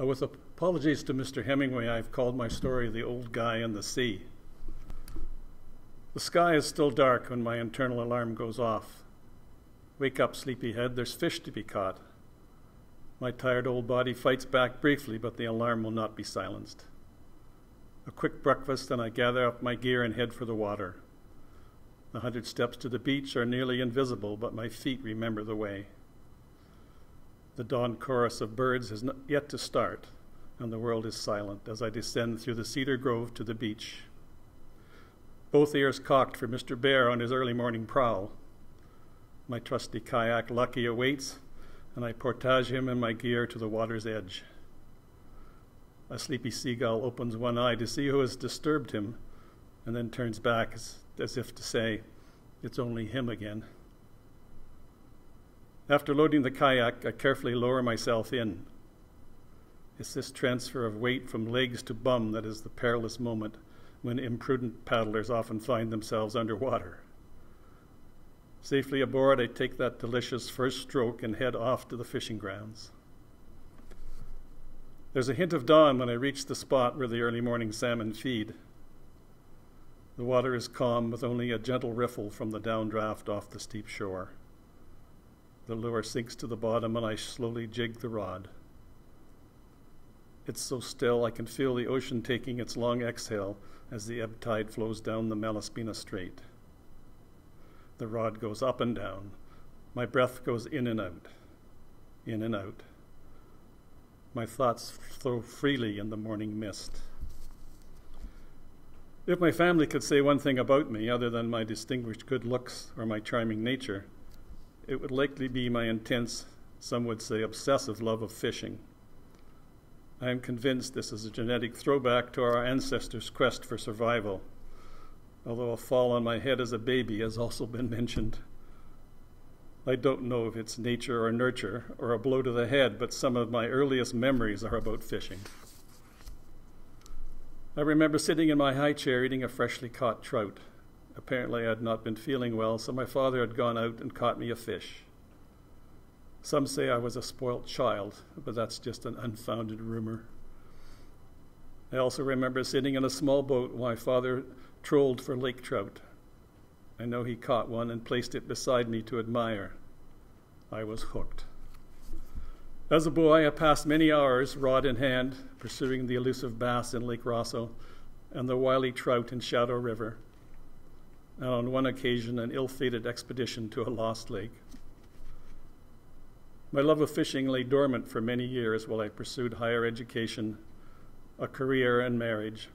With apologies to Mr. Hemingway, I've called my story The Old Guy and the Sea. The sky is still dark when my internal alarm goes off. Wake up, sleepyhead, there's fish to be caught. My tired old body fights back briefly, but the alarm will not be silenced. A quick breakfast, and I gather up my gear and head for the water. The 100 steps to the beach are nearly invisible, but my feet remember the way. The dawn chorus of birds has not yet to start, and the world is silent as I descend through the cedar grove to the beach. Both ears cocked for Mr. Bear on his early morning prowl. My trusty kayak Lucky awaits, and I portage him and my gear to the water's edge. A sleepy seagull opens one eye to see who has disturbed him, and then turns back as if to say, it's only him again. After loading the kayak, I carefully lower myself in. It's this transfer of weight from legs to bum that is the perilous moment when imprudent paddlers often find themselves underwater. Safely aboard, I take that delicious first stroke and head off to the fishing grounds. There's a hint of dawn when I reach the spot where the early morning salmon feed. The water is calm with only a gentle riffle from the downdraft off the steep shore. The lure sinks to the bottom and I slowly jig the rod. It's so still I can feel the ocean taking its long exhale as the ebb tide flows down the Malaspina Strait. The rod goes up and down. My breath goes in and out, in and out. My thoughts flow freely in the morning mist. If my family could say one thing about me other than my distinguished good looks or my charming nature, it would likely be my intense, some would say obsessive love of fishing. I am convinced this is a genetic throwback to our ancestors' quest for survival, although a fall on my head as a baby has also been mentioned. I don't know if it's nature or nurture or a blow to the head, but some of my earliest memories are about fishing. I remember sitting in my high chair eating a freshly caught trout. Apparently I had not been feeling well, so my father had gone out and caught me a fish. Some say I was a spoilt child, but that's just an unfounded rumor. I also remember sitting in a small boat while my father trolled for lake trout. I know he caught one and placed it beside me to admire. I was hooked. As a boy, I passed many hours, rod in hand, pursuing the elusive bass in Lake Rosso and the wily trout in Shadow River, and on one occasion an ill-fated expedition to a lost lake. My love of fishing lay dormant for many years while I pursued higher education, a career, and marriage.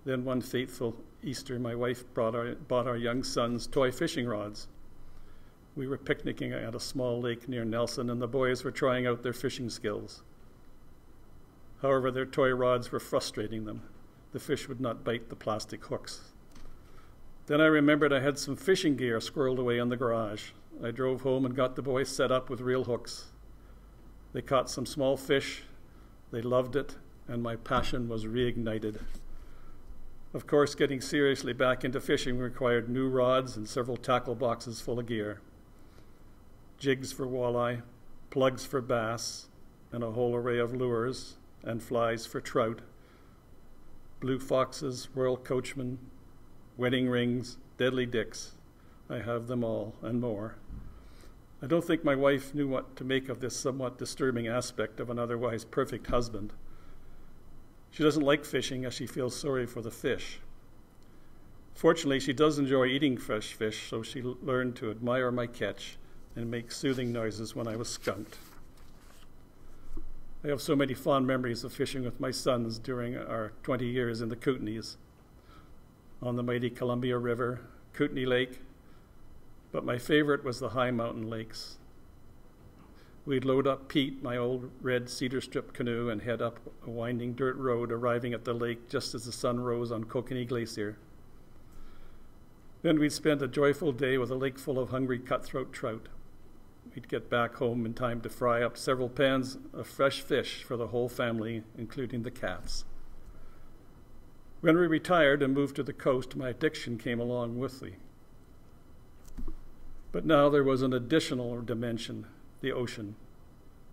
Then one fateful Easter, my wife bought our young son's toy fishing rods. We were picnicking at a small lake near Nelson, and the boys were trying out their fishing skills. However, their toy rods were frustrating them. The fish would not bite the plastic hooks. Then I remembered I had some fishing gear squirreled away in the garage. I drove home and got the boys set up with real hooks. They caught some small fish, they loved it, and my passion was reignited. Of course, getting seriously back into fishing required new rods and several tackle boxes full of gear. Jigs for walleye, plugs for bass, and a whole array of lures and flies for trout. Blue foxes, royal coachmen, wedding rings, deadly dicks. I have them all and more. I don't think my wife knew what to make of this somewhat disturbing aspect of an otherwise perfect husband. She doesn't like fishing as she feels sorry for the fish. Fortunately, she does enjoy eating fresh fish, so she learned to admire my catch and make soothing noises when I was skunked. I have so many fond memories of fishing with my sons during our 20 years in the Kootenays, on the mighty Columbia River, Kootenay Lake, but my favorite was the high mountain lakes. We'd load up Pete, my old red cedar strip canoe, and head up a winding dirt road, arriving at the lake just as the sun rose on Kokanee Glacier. Then we'd spend a joyful day with a lake full of hungry cutthroat trout. We'd get back home in time to fry up several pans of fresh fish for the whole family, including the cats. When we retired and moved to the coast, my addiction came along with me. But now there was an additional dimension, the ocean.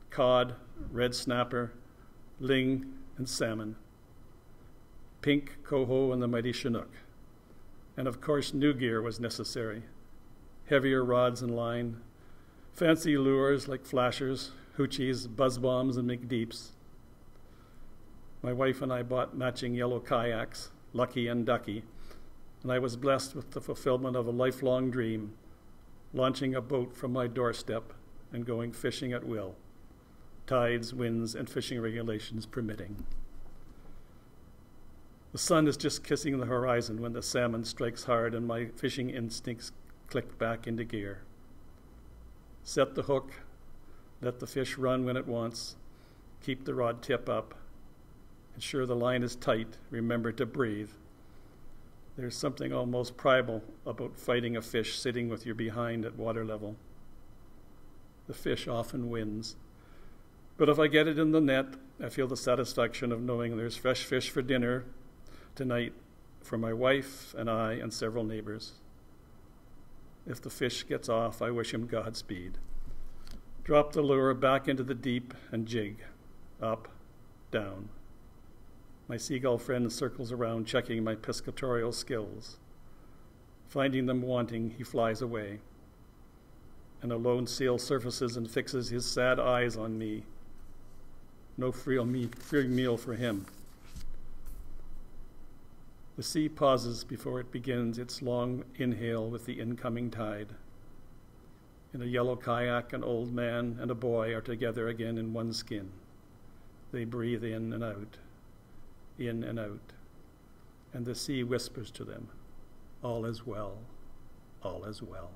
Cod, red snapper, ling, and salmon, pink, coho, and the mighty chinook. And of course, new gear was necessary. Heavier rods and line, fancy lures like flashers, hoochies, buzz bombs, and McDeeps. My wife and I bought matching yellow kayaks, Lucky and Ducky, and I was blessed with the fulfillment of a lifelong dream, launching a boat from my doorstep and going fishing at will, tides, winds, and fishing regulations permitting. The sun is just kissing the horizon when the salmon strikes hard and my fishing instincts click back into gear. Set the hook, let the fish run when it wants, keep the rod tip up, ensure the line is tight, remember to breathe. There's something almost primal about fighting a fish sitting with your behind at water level. The fish often wins. But if I get it in the net, I feel the satisfaction of knowing there's fresh fish for dinner tonight for my wife and I and several neighbors. If the fish gets off, I wish him Godspeed. Drop the lure back into the deep and jig, up, down. My seagull friend circles around checking my piscatorial skills. Finding them wanting, he flies away. And a lone seal surfaces and fixes his sad eyes on me. No free meal for him. The sea pauses before it begins its long inhale with the incoming tide. In a yellow kayak, an old man and a boy are together again in one skin. They breathe in and out, and the sea whispers to them, all is well, all is well.